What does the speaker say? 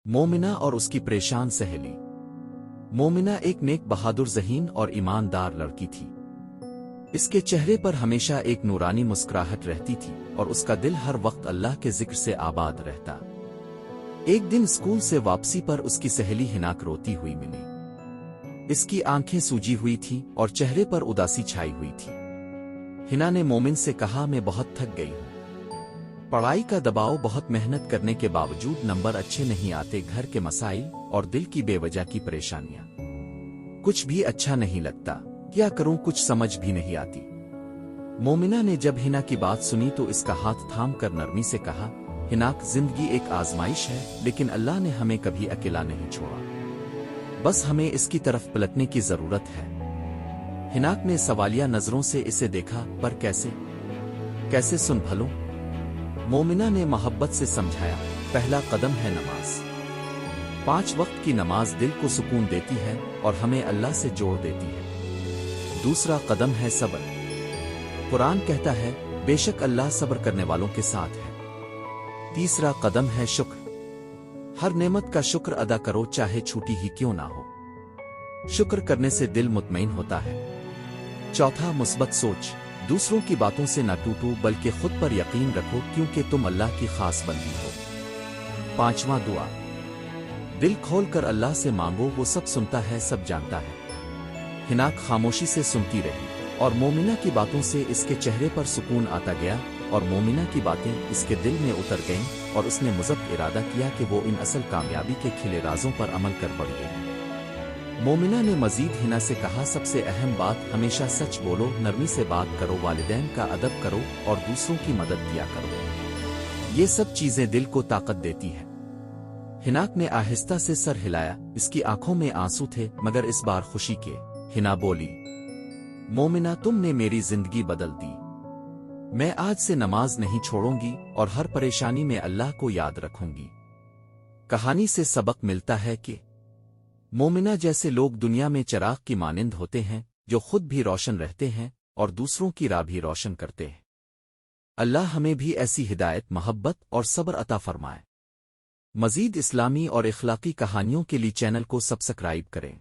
مومنہ اور اس کی پریشان سہیلی۔ مومنہ ایک نیک بہادر ذہین اور ایماندار لڑکی تھی۔ اس کے چہرے پر ہمیشہ ایک نورانی مسکراہٹ رہتی تھی اور اس کا دل ہر وقت اللہ کے ذکر سے آباد رہتا۔ ایک دن اسکول سے واپسی پر اس کی سہیلی ہناک روتی ہوئی ملی۔ اس کی آنکھیں سوجی ہوئی تھیں اور چہرے پر اداسی چھائی ہوئی تھی۔ ہنا نے مومن سے کہا، میں بہت تھک گئی ہوں۔ پڑھائی کا دباؤ، بہت محنت کرنے کے باوجود نمبر اچھے نہیں آتے، گھر کے مسائل اور دل کی بے وجہ کی پریشانیاں، کچھ بھی اچھا نہیں لگتا، کیا کروں کچھ سمجھ بھی نہیں آتی۔ مومنہ نے جب ہنا کی بات سنی تو اس کا ہاتھ تھام کر نرمی سے کہا، ہناک، زندگی ایک آزمائش ہے، لیکن اللہ نے ہمیں کبھی اکیلا نہیں چھوڑا، بس ہمیں اس کی طرف پلٹنے کی ضرورت ہے۔ ہناک نے سوالیہ نظروں سے اسے دیکھا، پر کیسے سن بھلوں؟ مومنہ نے محبت سے سمجھایا، پہلا قدم ہے نماز۔ 5 وقت کی نماز دل کو سکون دیتی ہے اور ہمیں اللہ سے جوڑ دیتی ہے۔ دوسرا قدم ہے صبر۔ قرآن کہتا ہے، بے شک اللہ صبر کرنے والوں کے ساتھ ہے۔ تیسرا قدم ہے شکر۔ ہر نعمت کا شکر ادا کرو، چاہے چھوٹی ہی کیوں نہ ہو۔ شکر کرنے سے دل مطمئن ہوتا ہے۔ چوتھا مثبت سوچ۔ دوسروں کی باتوں سے نہ ٹوٹو، بلکہ خود پر یقین رکھو، کیونکہ تم اللہ کی خاص بندی ہو۔ پانچواں دعا۔ دل کھول کر اللہ سے مانگو، وہ سب سنتا ہے، سب جانتا ہے۔ ہناک خاموشی سے سنتی رہی اور مومنہ کی باتوں سے اس کے چہرے پر سکون آتا گیا اور مومنہ کی باتیں اس کے دل میں اتر گئیں اور اس نے مضبوط ارادہ کیا کہ وہ ان اصل کامیابی کے کھلے رازوں پر عمل کر بڑھے۔ مومنہ نے مزید ہنا سے کہا، سب سے اہم بات، ہمیشہ سچ بولو، نرمی سے بات کرو، والدین کا ادب کرو اور دوسروں کی مدد کیا کرو۔ یہ سب چیزیں دل کو طاقت دیتی ہیں۔ ہناک نے آہستہ سے سر ہلایا، اس کی آنکھوں میں آنسو تھے، مگر اس بار خوشی کے۔ ہنا بولی، مومنہ، تم نے میری زندگی بدل دی۔ میں آج سے نماز نہیں چھوڑوں گی اور ہر پریشانی میں اللہ کو یاد رکھوں گی۔ کہانی سے سبق ملتا ہے کہ مومنہ جیسے لوگ دنیا میں چراغ کی مانند ہوتے ہیں، جو خود بھی روشن رہتے ہیں اور دوسروں کی راہ بھی روشن کرتے ہیں۔ اللہ ہمیں بھی ایسی ہدایت، محبت اور صبر عطا فرمائے۔ مزید اسلامی اور اخلاقی کہانیوں کے لیے چینل کو سبسکرائب کریں۔